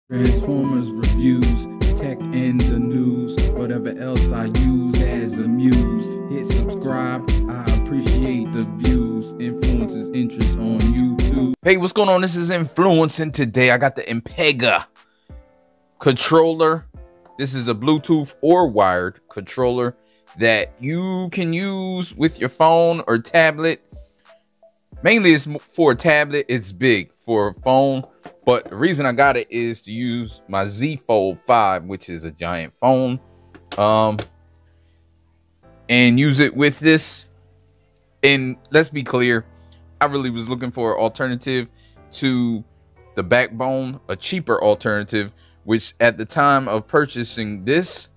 Transformers reviews, tech and the news, whatever else I use as a muse. Hit subscribe, I appreciate the views, influences, interest on YouTube. Hey, what's going on? This is Influence, and today I got the Impega controller. This is a Bluetooth or wired controller that you can use with your phone or tablet. Mainly it's for a tablet. It's big for a phone, but the reason I got it is to use my Z Fold 5, which is a giant phone, and use it with this. And let's be clear, I really was looking for an alternative to the Backbone, a cheaper alternative, which at the time of purchasing this,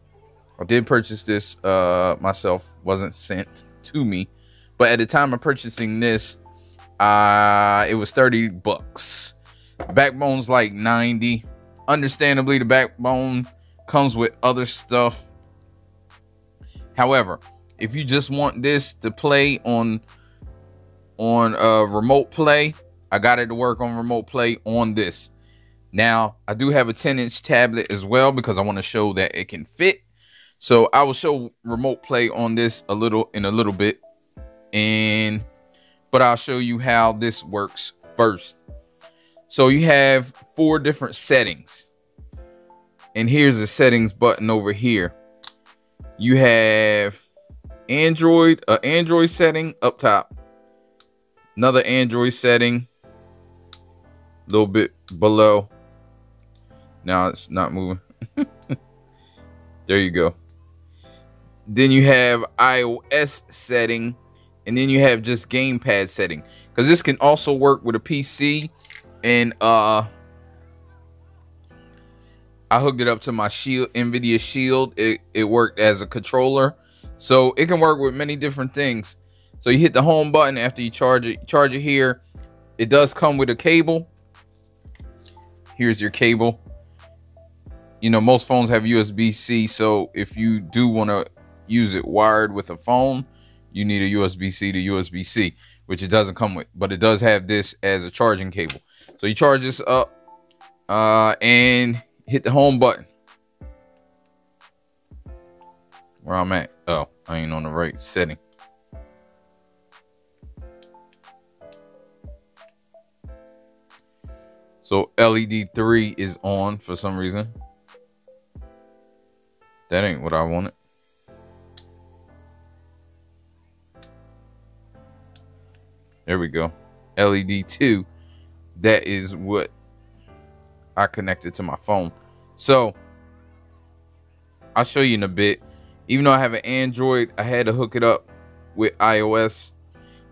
I did purchase this myself, wasn't sent to me, but at the time of purchasing this, it was $30. Backbone's like 90. Understandably, the Backbone comes with other stuff. However, if you just want this to play on remote play, I got it to work on remote play on this. Now, I do have a 10-inch tablet as well because I want to show that it can fit. So I will show remote play on this in a little bit, but I'll show you how this works first. So you have 4 different settings, and here's the settings button over here. You have Android setting up top, another Android setting a little bit below. Now it's not moving. There you go. Then you have iOS setting, and then you have just Gamepad setting, because this can also work with a PC. And I hooked it up to my NVIDIA Shield. It worked as a controller, so it can work with many different things. So you hit the home button after you charge it. You charge it here. It does come with a cable. Here's your cable. You know, most phones have USB-C, so if you do want to use it wired with a phone, you need a USB-C to USB-C, which it doesn't come with, but it does have this as a charging cable. So you charge this up and hit the home button. Where I'm at. Oh, I ain't on the right setting. So LED 3 is on for some reason. That ain't what I wanted. There we go. LED 2. That is what I connected to my phone. So I'll show you in a bit. Even though I have an Android, I had to hook it up with iOS,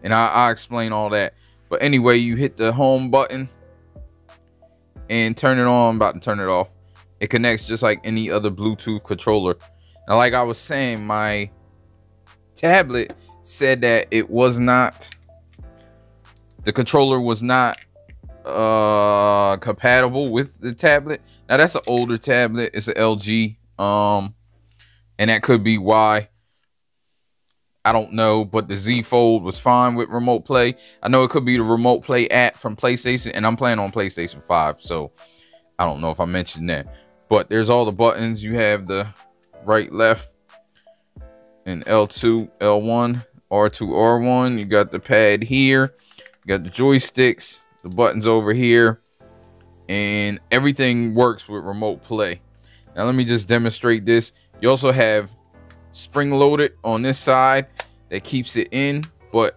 and I'll explain all that. But anyway, you hit the home button and turn it on. I'm about to turn it off. It connects just like any other Bluetooth controller. Now, like I was saying, my tablet said that it was not, the controller was not compatible with the tablet. Now, that's an older tablet. It's an LG, and that could be why. I don't know, but the Z Fold was fine with remote play. I know it could be the remote play app from PlayStation, and I'm playing on PlayStation 5, so I don't know if I mentioned that. But there's all the buttons. You have the right, left, and L2, L1, R2, R1. You got the pad here. You got the joysticks, the buttons over here, and everything works with remote play. Now let me just demonstrate this. You also have spring loaded on this side that keeps it in, but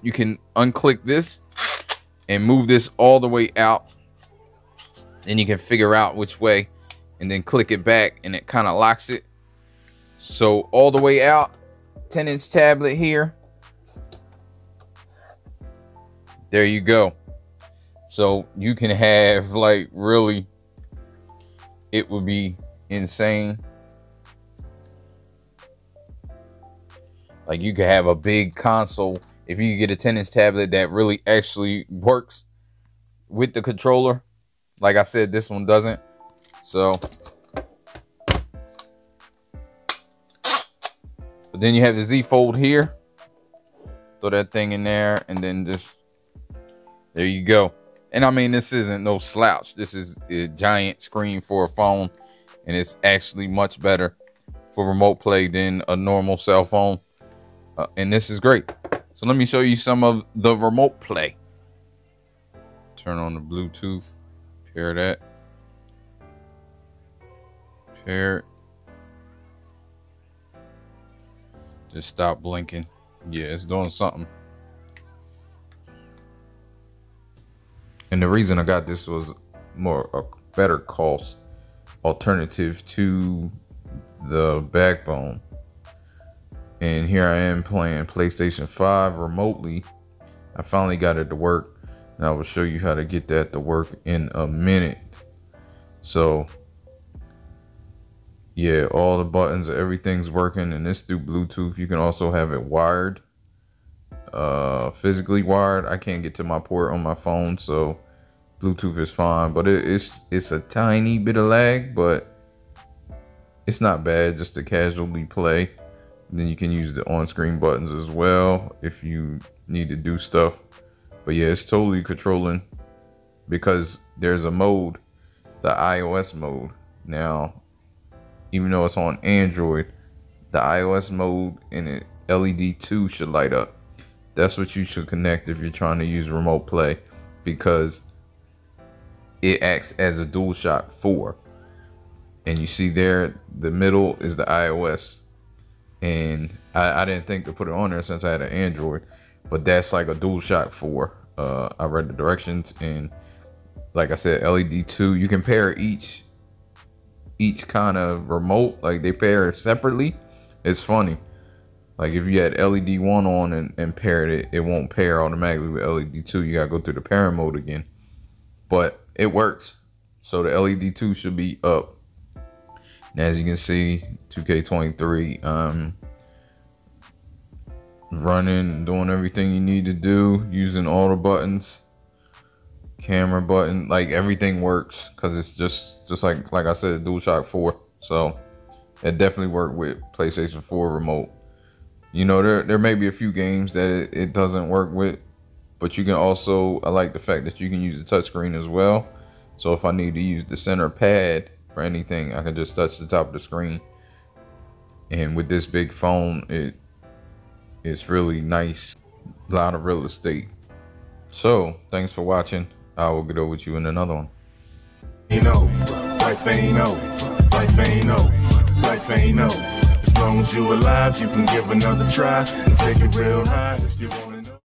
you can unclick this and move this all the way out. Then you can figure out which way and then click it back, and it kind of locks it. So all the way out, 10-inch tablet here. There you go. So you can have, like, really, it would be insane. Like, you could have a big console if you could get a 10-inch tablet that really actually works with the controller. Like I said, this one doesn't. So, but then you have the Z Fold here. Throw that thing in there, and then just, there you go. And I mean, this isn't no slouch. This is a giant screen for a phone, and it's actually much better for remote play than a normal cell phone. And this is great. So let me show you some of the remote play. Turn on the Bluetooth, pair that. Pair it. Just stop blinking. Yeah, it's doing something. And the reason I got this was a better cost alternative to the backbone. And here I am playing PlayStation 5 remotely. I finally got it to work, and I will show you how to get that to work in a minute. So yeah, all the buttons, everything's working, and this through Bluetooth. You can also have it wired, physically wired. I can't get to my port on my phone, so Bluetooth is fine. But it's a tiny bit of lag, but it's not bad just to casually play. And then you can use the on-screen buttons as well if you need to do stuff. But yeah, it's totally controlling, because there's a mode, the iOS mode. Now, even though it's on Android, the iOS mode in it, LED 2 should light up. That's what you should connect if you're trying to use remote play, because it acts as a DualShock 4. And you see there, the middle is the iOS. And I didn't think to put it on there since I had an Android, but that's like a DualShock 4. I read the directions, and like I said, LED 2. You can pair each kind of remote, like they pair separately. It's funny. Like if you had LED 1 on and paired it, it won't pair automatically with LED 2. You gotta go through the pairing mode again. But it works. So the LED 2 should be up. And as you can see, 2K23 running, doing everything you need to do, using all the buttons, camera button, like everything works, because it's just like I said, DualShock 4. So it definitely worked with PlayStation 4 remote. You know, there may be a few games that it doesn't work with, but you can also, I like the fact that you can use the touchscreen as well. So if I need to use the center pad for anything, I can just touch the top of the screen. And with this big phone, it's really nice, a lot of real estate. So thanks for watching. I will get over with you in another one. You know, life ain't over, life ain't over, life ain't over. As long as you alive, you can give another try and take it real high if you want.